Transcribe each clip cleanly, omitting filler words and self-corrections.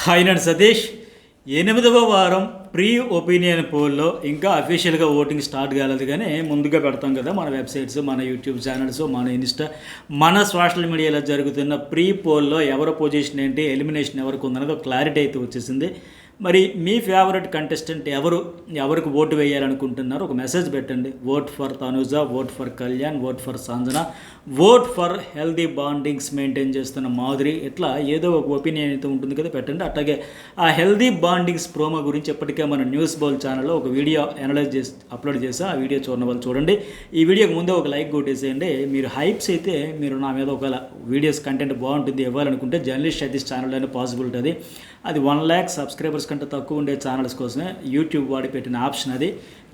Hi Satish. 8వ వారం pre opinion పోల్లో ఇంకా అఫీషియల్గా ఓటింగ్ స్టార్ట్ కాలేదు, కానీ ముందుగా పెడతాం కదా మన వెబ్సైట్స్, మన యూట్యూబ్ ఛానల్స్, మన ఇన్స్టా, మన సోషల్ మీడియాలో జరుగుతున్న ప్రీ పోల్లో ఎవరి పొజిషన్ ఏంటి, ఎలిమినేషన్ ఎవరికి ఉందన్నది ఒక క్లారిటీ అయితే వచ్చేసింది. మరి మీ ఫేవరెట్ కంటెస్టెంట్ ఎవరికి ఓటు వేయాలనుకుంటున్నారు ఒక మెసేజ్ పెట్టండి. Vote for Tanuja, vote for Kalyan, vote for Sanjana, vote for healthy bondings maintain చేస్తున్న మాధురి, ఇట్లా ఏదో ఒక ఒపీనియన్ అయితే ఉంటుంది కదా, పెట్టండి. అట్లాగే ఆ హెల్దీ బాండింగ్స్ ప్రోమో గురించి ఇప్పటికే మన న్యూస్ బౌల్ ఛానల్లో ఒక వీడియో అనలైజ్ చేసి అప్లోడ్ చేసా. ఆ వీడియో చూడని వాళ్ళు చూడండి. ఈ వీడియోకి ముందే ఒక లైక్ కొట్టేసేయండి. మీరు హైప్స్ అయితే మీరు నా మీద ఒక వీడియోస్ కంటెంట్ బాగుంటుంది ఇవ్వాలనుకుంటే జర్నలిస్ట్ సతీష్ ఛానల్లోనే పాసిబిలిటీ అది 1 lakh సబ్స్క్రైబర్స్ కంటే తక్కువ ఉండే ఛానల్స్ కోసమే యూట్యూబ్ వాడి పెట్టిన ఆప్షన్ అది.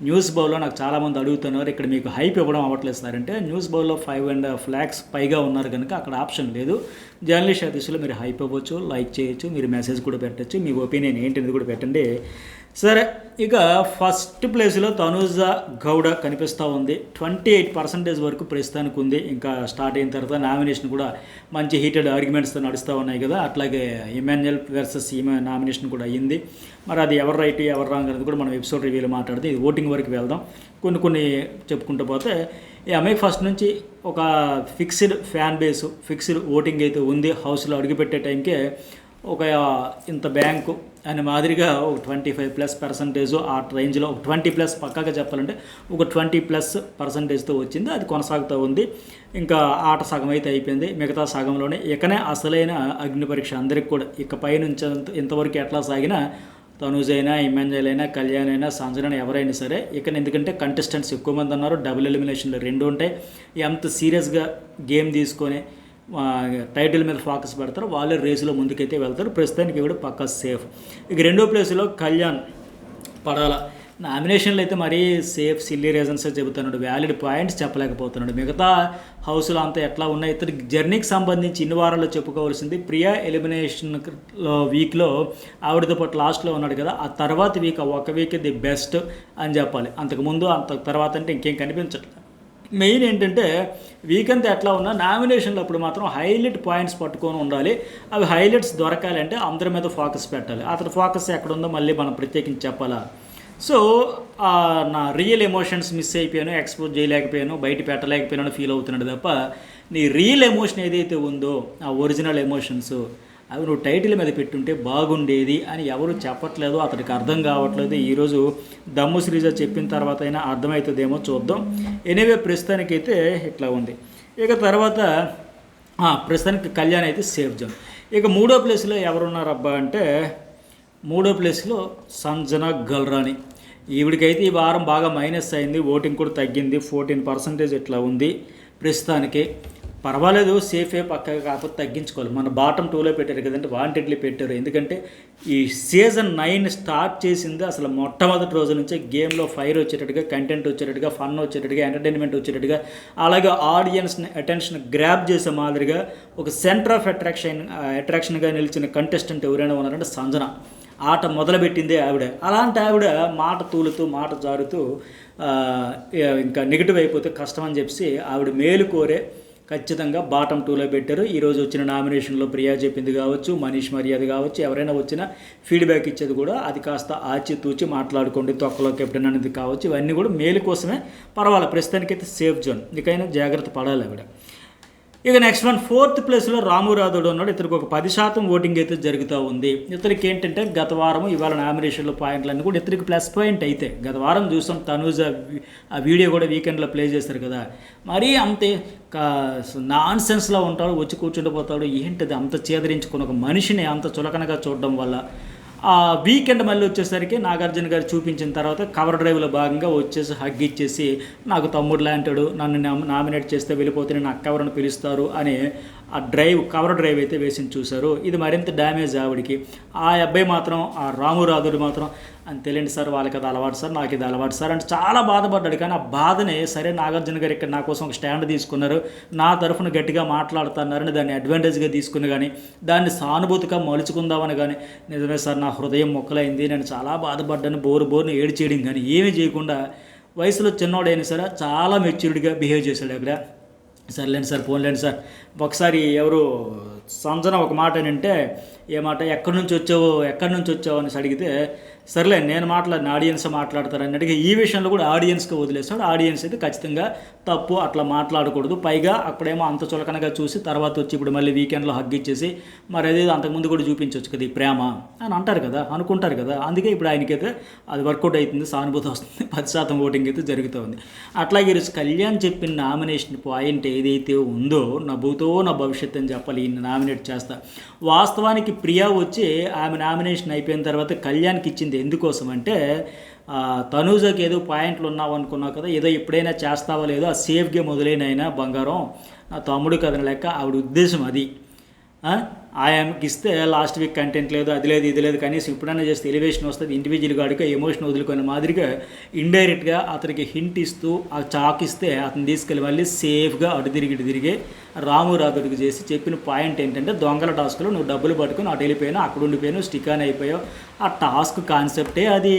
న్యూస్ బౌల్లో నాకు చాలామంది అడుగుతున్నారు, ఇక్కడ మీకు హైప్ ఇవ్వడం అవ్వట్లేదు సార్ అంటే, న్యూస్ బౌల్లో 5.5 lakhs పైగా ఉన్నారు కనుక అక్కడ ఆప్షన్ లేదు. జర్నలిస్ట్ సతీష్లో మీరు హైప్ ఇవ్వచ్చు, లైక్ చేయొచ్చు, మీరు మెసేజ్ కూడా పెట్టచ్చు, మీ ఒపీనియన్ ఏంటిది కూడా పెట్టండి. సరే, ఇక ఫస్ట్ ప్లేస్లో తనుజ గౌడ కనిపిస్తూ ఉంది. 28% వరకు ప్రస్తుతానికి ఉంది. ఇంకా స్టార్ట్ అయిన తర్వాత నామినేషన్ కూడా మంచి హీటెడ్ ఆర్గ్యుమెంట్స్తో నడుస్తూ ఉన్నాయి కదా. అట్లాగే ఇమాన్యుయల్ వర్సెస్ ఈమె నామినేషన్ కూడా అయ్యింది. మరి అది ఎవరు రైట్ ఎవరు రాంగ్ అనేది కూడా మనం ఎపిసోడ్ రివ్యూలో మాట్లాడితే ఇది ఓటింగ్ వరకు వెళ్దాం. కొన్ని చెప్పుకుంటూ పోతే ఈ అమ్మాయి ఫస్ట్ నుంచి ఒక fixed fan base, fixed voting అయితే ఉంది. హౌస్లో అడుగుపెట్టే టైంకే ఒక ఇంత బ్యాంకు అనే మాదిరిగా ఒక 25+% ఆ రేంజ్లో, ఒక 20+ పక్కాగా చెప్పాలంటే ఒక 20+%తో వచ్చింది. అది కొనసాగుతూ ఉంది. ఇంకా ఆట సగం అయితే అయిపోయింది. మిగతా సగంలోనే ఇకనే అసలైన అగ్ని పరీక్ష అందరికి కూడా. ఇక పైనుంచి ఇంతవరకు ఎట్లా సాగినా తనుజ్ అయినా, ఇమాన్యుయల్ అయినా, కళ్యాణ్ అయినా, సంజన ఎవరైనా సరే ఇక, ఎందుకంటే కంటెస్టెంట్స్ ఎక్కువ మంది ఉన్నారు, డబుల్ ఎలిమినేషన్లు 2 ఉంటాయి. ఎంత సీరియస్గా గేమ్ తీసుకొని టైటిల్ మీద ఫోకస్ పెడతారు, వాళ్ళే రేసులో ముందుకైతే వెళ్తారు. ప్రస్తుతానికి కూడా పక్కా సేఫ్. ఇక 2వ ప్లేస్లో కళ్యాణ్ పడాల. నామినేషన్లు అయితే మరీ సేఫ్, సిల్లీ రీజన్స్ చెబుతున్నాడు, వ్యాలిడ్ పాయింట్స్ చెప్పలేకపోతున్నాడు. మిగతా హౌస్లో అంతా ఎట్లా ఉన్నాయి, ఇతని జర్నీకి సంబంధించి ఇన్ని వారాల్లో చెప్పుకోవాల్సింది. ప్రియా ఎలిమినేషన్లో వీక్లో ఆవిడతో పాటు లాస్ట్లో ఉన్నాడు కదా, ఆ తర్వాత వీక్ ఒక వీక్ ది బెస్ట్ అని చెప్పాలి. అంతకుముందు అంత తర్వాత అంటే ఇంకేం కనిపించట్లేదు. మెయిన్ ఏంటంటే వీకెండ్ ఎట్లా ఉన్నా నామినేషన్లు అప్పుడు మాత్రం హైలైట్ పాయింట్స్ పట్టుకొని ఉండాలి. అవి హైలైట్స్ దొరకాలంటే అందరి మీద ఫోకస్ పెట్టాలి. అతని ఫోకస్ ఎక్కడుందో మళ్ళీ మనం ప్రత్యేకించి చెప్పాలా. సో నా రియల్ ఎమోషన్స్ మిస్ అయిపోయాను, ఎక్స్పోజ్ చేయలేకపోయాను, బయట పెట్టలేకపోయాను ఫీల్ అవుతున్నాడు తప్ప, నీ రియల్ ఎమోషన్ ఏదైతే ఉందో ఆ ఒరిజినల్ ఎమోషన్స్ అవి నువ్వు టైటిల్ మీద పెట్టుంటే బాగుండేది అని ఎవరు చెప్పట్లేదు, అతనికి అర్థం కావట్లేదు. ఈరోజు దమ్ము శ్రీజ చెప్పిన తర్వాత అయినా అర్థమవుతుందేమో చూద్దాం. ఎనీవే ప్రస్తుతానికైతే ఇట్లా ఉంది. ఇక తర్వాత ప్రస్తుతానికి కళ్యాణ్ అయితే సేఫ్ జోన్. ఇక 3వ ప్లేస్లో ఎవరున్నారబ్బా అంటే, 3వ ప్లేస్లో సంజన గల్రాని. ఈవిడికైతే ఈ వారం బాగా మైనస్ అయింది, ఓటింగ్ కూడా తగ్గింది, 14% ఇట్లా ఉంది ప్రస్తుతానికి. పర్వాలేదు, సేఫే, పక్కగా కాకపోతే తగ్గించుకోవాలి. మన బాటమ్ 2లో పెట్టారు కదంటే వాంటెడ్లీ పెట్టారు. ఎందుకంటే ఈ సీజన్ 9 స్టార్ట్ చేసింది అసలు మొట్టమొదటి రోజు నుంచే గేమ్లో ఫైర్ వచ్చేటట్టుగా, కంటెంట్ వచ్చేటట్టుగా, ఫన్ వచ్చేటట్టుగా, ఎంటర్టైన్మెంట్ వచ్చేటట్టుగా, అలాగే ఆడియన్స్ని అటెన్షన్ గ్రాప్ చేసే మాదిరిగా ఒక సెంటర్ ఆఫ్ అట్రాక్షన్గా నిలిచిన కంటెస్టెంట్ ఎవరైనా ఉన్నారంటే సంజన. ఆట మొదలుపెట్టిందే ఆవిడ. అలాంటి ఆవిడ మాట తూలుతూ, మాట జారుతూ ఇంకా నెగిటివ్ అయిపోతే కష్టం అని చెప్పి ఆవిడ మేలు కోరే ఖచ్చితంగా బాటమ్ 2లో పెట్టారు. ఈరోజు వచ్చిన నామినేషన్లో ప్రియా చెప్పింది కావచ్చు, మనీష్ మర్యాద కావచ్చు, ఎవరైనా వచ్చినా ఫీడ్బ్యాక్ ఇచ్చేది కూడా అది కాస్త ఆచితూచి మాట్లాడుకోండి, తొక్కలో కెప్టెన్ అనేది కావచ్చు, ఇవన్నీ కూడా మేలు కోసమే. పర్వాలేదు, ప్రస్తుతానికైతే సేఫ్ జోన్. ఇకైనా జాగ్రత్త పడాలి ఆవిడ. ఇక నెక్స్ట్ 4th ప్లేస్లో రాము రాథోడ్ ఉన్నాడు. ఇతనికి ఒక 10% ఓటింగ్ అయితే జరుగుతూ ఉంది. ఇతనికి ఏంటంటే గత వారం ఇవాళ నామినేషన్లో పాయింట్లన్నీ కూడా ఇతనికి ప్లస్ పాయింట్ అయితే. గత వారం చూసాం తనూజ్ ఆ వీడియో కూడా వీకెండ్లో ప్లే చేస్తారు కదా, మరీ అంతే నాన్ సెన్స్లో ఉంటాడు, వచ్చి కూర్చుండిపోతాడు. ఏంటిది అంత చేదరించుకుని ఒక మనిషిని అంత చులకనగా చూడడం వల్ల ఆ వీకెండ్ మళ్ళీ వచ్చేసరికి నాగార్జున గారు చూపించిన తర్వాత కవర్ డ్రైవ్లో భాగంగా వచ్చేసి హగ్ ఇచ్చేసి, నాకు తమ్ముడు లాంటాడు, నన్ను నామినేట్ చేస్తే వెళ్ళిపోతే నేను అక్క ఎవరిని పిలుస్తారు అని ఆ కవర్ డ్రైవ్ అయితే వేసి చూశారు. ఇది మరింత డ్యామేజ్ ఆవిడికి. ఆ అబ్బాయి మాత్రం, ఆ రాము రాథోడ్ మాత్రం అని తెలియండి సార్, వాళ్ళకి అది అలవాటు సార్, నాకు ఇది అలవాటు సార్ అంటే చాలా బాధపడ్డాడు. కానీ ఆ బాధని సరే నాగార్జున గారు ఇక్కడ నా కోసం ఒక స్టాండ్ తీసుకున్నారు, నా తరఫున గట్టిగా మాట్లాడుతున్నారని దాన్ని అడ్వాంటేజ్గా తీసుకుని కానీ, దాన్ని సానుభూతిగా మలుచుకుందామని కానీ, నిజమే సార్ నా హృదయం మొక్కలైంది, నేను చాలా బాధపడ్డాను, బోరుని ఏడ్చేయడం కానీ ఏమీ చేయకుండా వయసులో చిన్నోడైనా సరే చాలా మెచ్యూర్డ్గా బిహేవ్ చేశాడు అక్కడ. సర్లేండి సార్, పోన్లేండి సార్. ఒకసారి ఎవరు సంజన ఒక మాట ఏంటంటే ఏ మాట ఎక్కడి నుంచి వచ్చావు అని అడిగితే సర్లే నేను మాట్లాడిన ఆడియన్స్ మాట్లాడతారు అన్నట్టుగా ఈ విషయంలో కూడా ఆడియన్స్కి వదిలేస్తాడు. ఆడియన్స్ అయితే ఖచ్చితంగా తప్పు, అట్లా మాట్లాడకూడదు. పైగా అక్కడేమో అంత చులకనగా చూసి తర్వాత వచ్చి ఇప్పుడు మళ్ళీ వీకెండ్లో హగ్ ఇచ్చేసి మరి అదే అంతకుముందు కూడా చూపించవచ్చు కదా ఈ ప్రేమ అని అంటారు కదా, అనుకుంటారు కదా. అందుకే ఇప్పుడు ఆయనకైతే అది వర్కౌట్ అవుతుంది, సానుభూతి వస్తుంది, 10% ఓటింగ్ అయితే జరుగుతుంది. అట్లాగే ఈరోజు కళ్యాణ్ చెప్పిన నామినేషన్ పాయింట్ ఏదైతే ఉందో నా భవిష్యత్తు అని చెప్పాలి, ఈయన నామినేట్ చేస్తా. వాస్తవానికి ప్రియా వచ్చి ఆమె నామినేషన్ అయిపోయిన తర్వాత కళ్యాణ్కి ఇచ్చింది ఎందుకోసం అంటే తనూజకి ఏదో పాయింట్లు ఉన్నావు అనుకున్నావు కదా, ఏదో ఎప్పుడైనా చేస్తావో లేదో ఆ సేఫ్ గేమ్ వదిలేనైనా బంగారం నా తమ్ముడు కథన లెక్క ఆవిడ ఉద్దేశం అది. ఆయనకి ఇస్తే లాస్ట్ వీక్ కంటెంట్ లేదు, అది లేదు, ఇది లేదు, కనీసం ఇప్పుడైనా చేస్తే ఎలివేషన్ వస్తుంది, ఇండివిజువల్ గాడిగా ఎమోషన్ వదులుకునే మాదిరిగా ఇండైరెక్ట్గా అతనికి హింట్ ఇస్తూ ఆ చాక్ ఇస్తే అతను తీసుకెళ్ళి మళ్ళీ సేఫ్గా అటు తిరిగి రాము రాదుడికి చేసి చెప్పిన పాయింట్ ఏంటంటే దొంగల టాస్క్లో నువ్వు డబ్బులు పట్టుకుని అటు వెళ్ళిపోయాను, అక్కడ ఉండిపోయాను, స్టిక్ ఆన్ అయిపోయావు. ఆ టాస్క్ కాన్సెప్టే అది.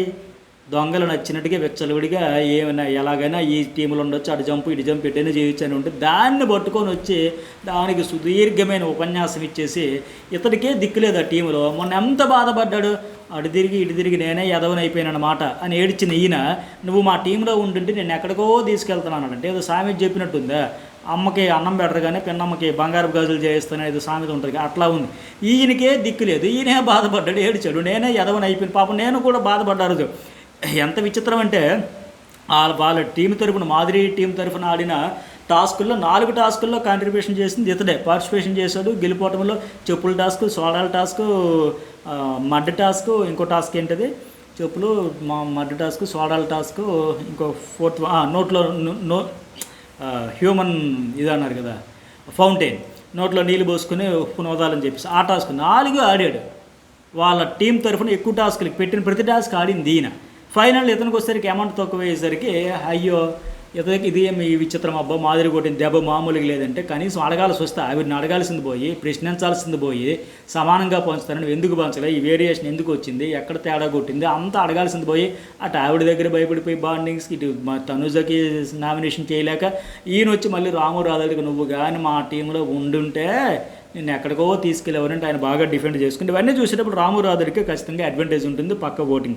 దొంగలు నచ్చినట్టుగా వెచ్చలుడిగా ఏమైనా ఎలాగైనా ఈ టీంలో ఉండొచ్చు, అటు జంపు ఇటు జంపు ఎటైనా చేయొచ్చు అని ఉంటే దాన్ని పట్టుకొని వచ్చి దానికి సుదీర్ఘమైన ఉపన్యాసం ఇచ్చేసి ఇతడికే దిక్కులేదు ఆ టీంలో. మొన్న ఎంత బాధపడ్డాడు, అటు తిరిగి ఇటు తిరిగి నేనే ఎదవనైపోయానమాట అని ఏడ్చిన ఈయన నువ్వు మా టీంలో ఉంటుంటే నేను ఎక్కడికో తీసుకెళ్తున్నాను అంటే ఏదో సామెత చెప్పినట్టుందా, అమ్మకి అన్నం పెడరు కానీ పిన్నమ్మకి బంగారపు గాజులు చేయిస్తానే ఏదో సామెత ఉంటుంది, అట్లా ఉంది. ఈయనకే దిక్కు లేదు, ఈయనే బాధపడ్డాడు, ఏడ్చాడు, నేనే ఎదవనైపోయాను. పాపం నేను కూడా బాధపడ్డారు. ఎంత విచిత్రం అంటే వాళ్ళ టీం తరఫున మాదిరి టీం తరఫున ఆడిన టాస్కుల్లో 4 టాస్కుల్లో కాంట్రిబ్యూషన్ చేసింది ఇతడే, పార్టిసిపేషన్ చేశాడు. గెలిపోవటంలో చెప్పుల టాస్క్, సోడాల టాస్క్, మడ్ టాస్క్, ఇంకో టాస్క్ ఏంటిది చెప్పులు మడ్ టాస్క్, సోడాల టాస్క్, ఇంకో 4th నోట్లో హ్యూమన్ ఇది అన్నారు కదా ఫౌంటైన్, నోట్లో నీళ్ళు పోసుకుని పునోదాలని చెప్పేసి ఆ టాస్క్ 4 ఆడాడు. వాళ్ళ టీం తరఫున ఎక్కువ టాస్కులకి పెట్టిన ప్రతి టాస్క్ ఆడింది ఈయన. ఫైనల్ ఇతనికి వచ్చేసరికి అమౌంట్ తక్కువ అయ్యేసరికి అయ్యో ఇతనికి ఇది ఏమి విచిత్రం అబ్బా, మాదిరి కొట్టిన దెబ్బ మామూలుగా లేదంటే కనీసం అడగాల్సి వస్తే ఆవిడని అడగాల్సింది పోయి ప్రశ్నించాల్సింది పోయి సమానంగా పంచుతారని ఎందుకు పంచలే, ఈ వేరియేషన్ ఎందుకు వచ్చింది, ఎక్కడ తేడా కొట్టింది అంతా అడగాల్సింది పోయి అటు ఆవిడ దగ్గర భయపడిపోయి బాండింగ్స్కి ఇటు తనుజకి నామినేషన్ చేయలేక ఈయన వచ్చి మళ్ళీ రాము రాధడికి నువ్వు కానీ మా టీంలో ఉండుంటే నేను ఎక్కడికో తీసుకెళ్ళేవారంటే ఆయన బాగా డిఫెండ్ చేసుకుంటే ఇవన్నీ చూసేటప్పుడు రాము రాధడికి ఖచ్చితంగా అడ్వాంటేజ్ ఉంటుంది పక్క ఓటింగ్.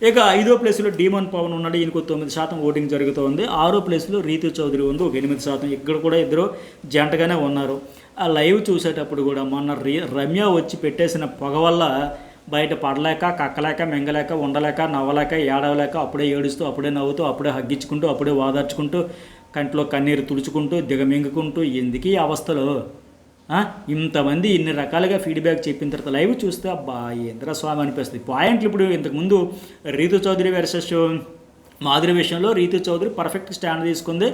ఇక 5వ ప్లేస్లో డీమన్ పవన్ ఉన్నాడు, ఈయనకు 9% ఓటింగ్ జరుగుతుంది. 6వ ప్లేస్లో రీతు చౌదరి ఉంది, ఒక 8%. ఇక్కడ కూడా ఇద్దరు జంటగానే ఉన్నారు. ఆ లైవ్ చూసేటప్పుడు కూడా మొన్న రమ్య వచ్చి పెట్టేసిన పొగ వల్ల బయట పడలేక కక్కలేక మింగలేక ఉండలేక నవ్వలేక ఏడవలేక అప్పుడే ఏడుస్తూ అప్పుడే నవ్వుతూ అప్పుడే హగ్గించుకుంటూ అప్పుడే వాదార్చుకుంటూ కంట్లో కన్నీరు తుడుచుకుంటూ దిగమింగుకుంటూ ఎందుకు ఈ అవస్థలో ఇంతమంది ఇన్ని రకాలుగా ఫీడ్బ్యాక్ చెప్పిన తర్వాత లైవ్ చూస్తే అబ్బా ఏంద్ర స్వామి అనిపిస్తుంది. పాయింట్లు ఇప్పుడు ఇంతకుముందు రీతు చౌదరి వర్సెస్ మాధురి విషయంలో రీతు చౌదరి పర్ఫెక్ట్ స్టాండ్ తీసుకుంది.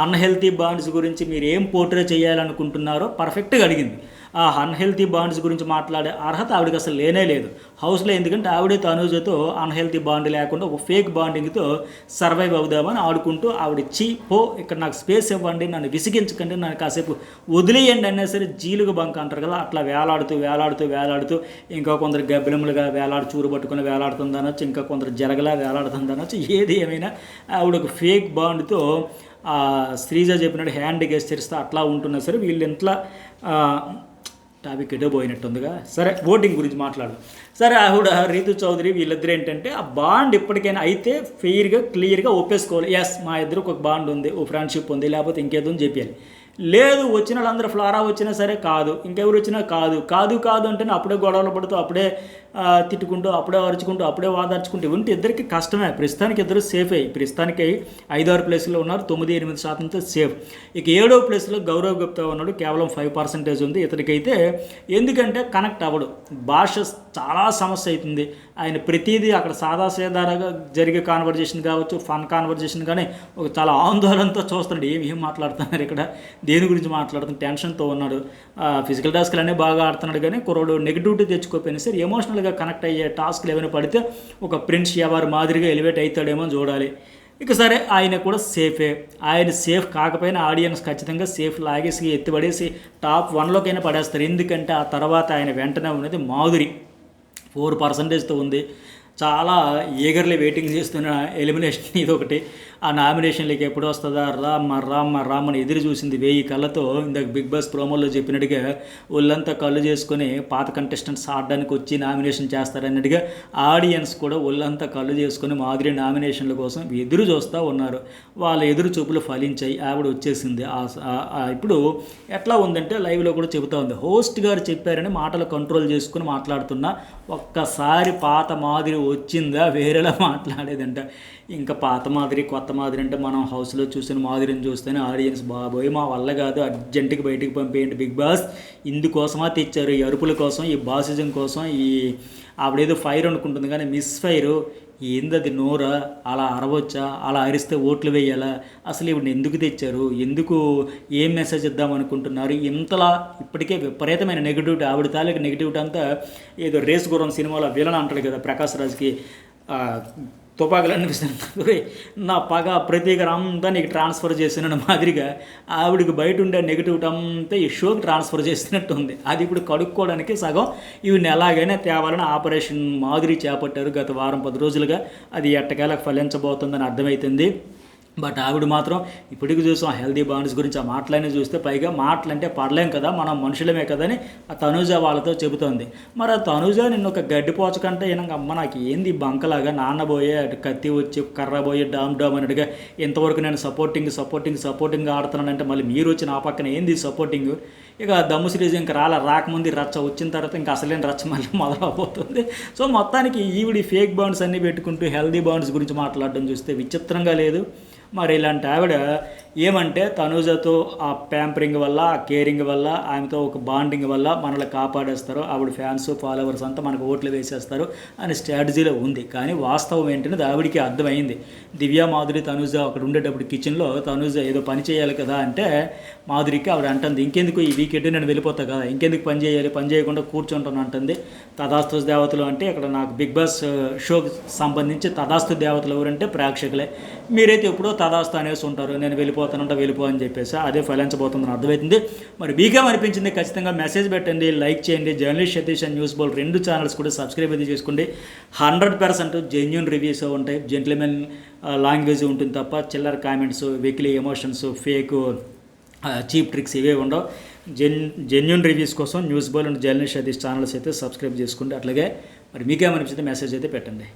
అన్హెల్తీ బాండ్స్ గురించి మీరు ఏం పోర్ట్రే చేయాలనుకుంటున్నారో పర్ఫెక్ట్గా అడిగింది. ఆ అన్హెల్తీ బాండ్స్ గురించి మాట్లాడే అర్హత ఆవిడకి అసలు లేనే లేదు హౌస్లో. ఎందుకంటే ఆవిడే తనూజతో అన్హెల్తీ బాండ్ లేకుండా ఒక ఫేక్ బాండింగ్తో సర్వైవ్ అవుదామని ఆడుకుంటూ ఆవిడ పో ఇక్కడ నాకు స్పేస్ ఇవ్వండి, నన్ను విసిగించకండి, నన్ను కాసేపు వదిలేయండి అన్నా సరే జీలుగు బంక అంటారు కదా అట్లా వేలాడుతూ ఇంకా కొందరు గబ్బిలములుగా చూరు పట్టుకుని వేలాడుతుంది అనొచ్చు, ఇంకా కొందరు జరగలా వేలాడుతుంది అనొచ్చు. ఏది ఏమైనా ఆవిడ ఒక ఫేక్ బాండ్తో శ్రీజ చెప్పినట్టు హ్యాండ్ గెస్చర్స్తో అట్లా ఉంటున్నా సరే వీళ్ళు ఇంట్లో టాపిక్ ఎటో పోయినట్టుందిగా. సరే ఓటింగ్ గురించి మాట్లాడు. సరే ఆవిడ రీతు చౌదరి వీళ్ళిద్దరు ఏంటంటే ఆ బాండ్ ఇప్పటికైనా అయితే ఫెయిర్గా క్లియర్గా ఒప్పేసుకోవాలి. ఎస్ మా ఇద్దరికి ఒక బాండ్ ఉంది, ఓ ఫ్రెండ్షిప్ ఉంది, లేకపోతే ఇంకేదో అని చెప్పాలి. లేదు వచ్చిన వాళ్ళందరూ ఫ్లారా వచ్చినా సరే కాదు, ఇంకెవరు వచ్చినా కాదు అంటేనే అప్పుడే గొడవలు పడుతూ అప్పుడే తిట్టుకుంటూ అప్పుడే అరుచుకుంటూ అప్పుడే వాదార్చుకుంటూ ఉంటే ఇద్దరికి కష్టమే. ప్రస్తుతానికి ఇద్దరు సేఫే. ప్రస్తుతానికి 5-6 ప్లేస్లో ఉన్నారు, 9-8%తో సేఫ్. ఇక 7వ ప్లేస్లో గౌరవ్ గుప్తా ఉన్నాడు, కేవలం 5% ఉంది ఇతడికైతే. ఎందుకంటే కనెక్ట్ అవ్వడు, భాష చాలా సమస్య అవుతుంది. ఆయన ప్రతిదీ అక్కడ సాదాసీదాగా జరిగే కాన్వర్జేషన్ కావచ్చు, ఫన్ కాన్వర్జేషన్ కానీ ఒక చాలా ఆందోళనతో చూస్తున్నాడు. ఏం మాట్లాడుతున్నారు ఇక్కడ, దేని గురించి మాట్లాడుతున్న టెన్షన్తో ఉన్నాడు. ఫిజికల్ టాస్క్లు అన్నీ బాగా ఆడుతున్నాడు కానీ కుర్రోడు నెగిటివిటీ తెచ్చుకోపోయినా సరే ఎమోషనల్గా కనెక్ట్ అయ్యే టాస్క్లు ఏమైనా పడితే ఒక ప్రిన్స్ ఎవరు మాదిరిగా ఎలివేట్ అవుతాడేమో చూడాలి. ఇక సరే ఆయన కూడా సేఫే. ఆయన సేఫ్ కాకపోయినా ఆడియన్స్ ఖచ్చితంగా సేఫ్ లాగేసి ఎత్తిపడేసి టాప్ 1లోకైనా పడేస్తారు. ఎందుకంటే ఆ తర్వాత ఆయన వెంటనే ఉన్నది మాధురి 4%తో ఉంది. చాలా ఈగర్లీ వెయిటింగ్ చేస్తున్న ఎలిమినేషన్ ఇది ఒకటి. ఆ నామినేషన్లకి ఎప్పుడు వస్తుందా రామ్మని ఎదురు చూసింది 1000 కళ్ళతో. ఇందాక బిగ్ బాస్ ప్రోమోలో చెప్పినట్టుగా ఒళ్ళంతా కళ్ళు చేసుకొని పాత కంటెస్టెంట్స్ ఆడడానికి వచ్చి నామినేషన్ చేస్తారన్నట్టుగా ఆడియన్స్ కూడా ఒళ్ళంతా కళ్ళు చేసుకొని మాధురి నామినేషన్ల కోసం ఎదురు చూస్తూ ఉన్నారు. వాళ్ళ ఎదురు చూపులు ఫలించాయి, ఆవిడ వచ్చేసింది. ఇప్పుడు ఎట్లా ఉందంటే లైవ్లో కూడా చెబుతూ ఉంది, హోస్ట్ గారు చెప్పారని మాటలు కంట్రోల్ చేసుకుని మాట్లాడుతున్నా, ఒక్కసారి పాత మాదిరి వచ్చిందా వేరేలా మాట్లాడేదంట. ఇంకా పాత మాదిరి కొత్త మాదిరి అంటే మనం హౌస్లో చూసిన మాదిరిని చూస్తేనే ఆడియన్స్ బాబోయ్ మా వల్ల కాదు, అర్జెంటుకి బయటికి పంపేయండి బిగ్ బాస్, ఇందుకోసమా తెచ్చారు, ఈ అరుపుల కోసం, ఈ బాసిజం కోసం, ఈ ఆవిడేదో ఫైర్ అనుకుంటుంది కానీ మిస్ ఫైరు ఏందది నోరా, అలా అరవచ్చా, అలా అరిస్తే ఓట్లు వేయాలా, అసలు ఇవిడిని ఎందుకు తెచ్చారు, ఎందుకు ఏం మెసేజ్ ఇద్దాం అనుకుంటున్నారు, ఇంతలా ఇప్పటికే విపరీతమైన నెగిటివిటీ, ఆవిడ తాలూకు నెగిటివిటీ అంతా ఏదో రేస్ గుర్రం సినిమాలో విలన్ అంటాడు కదా ప్రకాష్ రాజ్కి, తుపాకులు అనిపిస్తుంది, నా పగ ప్రతీకర అంతా నీకు ట్రాన్స్ఫర్ చేసిన మాదిరిగా ఆవిడికి బయట ఉండే నెగిటివిటీ అంతా ఈ షోకి ట్రాన్స్ఫర్ చేస్తున్నట్టు ఉంది. అది ఇప్పుడు కడుక్కోవడానికి సగం ఇవిని ఎలాగైనా తేవాలని ఆపరేషన్ మాదిరి చేపట్టారు గత వారం 10 రోజులుగా. అది ఎట్టకేలకు ఫలించబోతుందని అర్థమవుతుంది. బట్ ఆవిడ మాత్రం ఇప్పటికి చూసాం హెల్దీ బాండ్స్ గురించి ఆ మాటలనే చూస్తే, పైగా మాటలంటే పడలేం కదా, మనం మనుషులమే కదా అని ఆ తనూజ వాళ్ళతో చెబుతోంది. మరి ఆ తనూజ నిన్ను ఒక గడ్డిపోచకంటే ఈయనక అమ్మ నాకు ఏంది బంకలాగా నాన్నబోయే అటు కత్తి వచ్చి కర్రబోయే డామ్ అన్నట్టుగా ఇంతవరకు నేను సపోర్టింగ్ ఆడుతున్నానంటే మళ్ళీ మీరు వచ్చి నా పక్కన ఏంది సపోర్టింగ్. ఇక దమ్ము సిరీస్ ఇంకా రాకముందు రచ్చ, వచ్చిన తర్వాత ఇంకా అసలేని రచ్చ మళ్ళీ మొదలవబోతుంది. సో మొత్తానికి ఈవిడి ఫేక్ బాండ్స్ అన్నీ పెట్టుకుంటూ హెల్దీ బాండ్స్ గురించి మాట్లాడడం చూస్తే విచిత్రంగా లేదు. మరి ఇలాంటి ఆవిడ ఏమంటే తనూజతో ఆ ప్యాంపరింగ్ వల్ల, ఆ కేరింగ్ వల్ల, ఆమెతో ఒక బాండింగ్ వల్ల మనల్ని కాపాడేస్తారు, ఆవిడ ఫ్యాన్స్ ఫాలోవర్స్ అంతా మనకు ఓట్లు వేసేస్తారు అని స్ట్రాటజీలో ఉంది. కానీ వాస్తవం ఏంటనేది ఆవిడికి అర్థమైంది. దివ్య మాధురి తనూజ అక్కడ ఉండేటప్పుడు కిచెన్లో తనూజ ఏదో పని చేయాలి కదా అంటే మాధురికి ఆవిడ అంటుంది, ఇంకెందుకు ఈ వీకెండ్ నేను వెళ్ళిపోతా కదా, ఇంకెందుకు పని చేయాలి, పని చేయకుండా కూర్చుంటాను అంటుంది. తదాస్తు దేవతలు అంటే ఇక్కడ నాకు బిగ్ బాస్ షోకి సంబంధించి తదాస్తు దేవతలు ఎవరంటే ప్రేక్షకులే, మీరైతే ఎప్పుడో తదాస్తు అనేసి ఉంటారు, నేను వెళ్ళిపో అని చెప్పేసి అదే ఫలించబోతుందని అర్థమవుతుంది. మరి మీకేం అనిపించింది ఖచ్చితంగా మెసేజ్ పెట్టండి, లైక్ చేయండి. Journalist Satish and news Bol 2 channels కూడా సబ్స్క్రైబ్ అయితే చేసుకోండి. 100% జెన్యూన్ రివ్యూస్ ఉంటాయి, జెంటిల్మెన్ లాంగ్వేజ్ ఉంటుంది తప్ప చిల్లర కామెంట్స్, వెకిలీ ఎమోషన్స్, ఫేక్ చీప్ ట్రిక్స్ ఇవే ఉండవు. జెన్యూన్ రివ్యూస్ కోసం news Bol and journalist Satish channels అయితే సబ్స్క్రైబ్ చేసుకోండి. అట్లాగే మరి మీకేమనిపించింది మెసేజ్ అయితే పెట్టండి.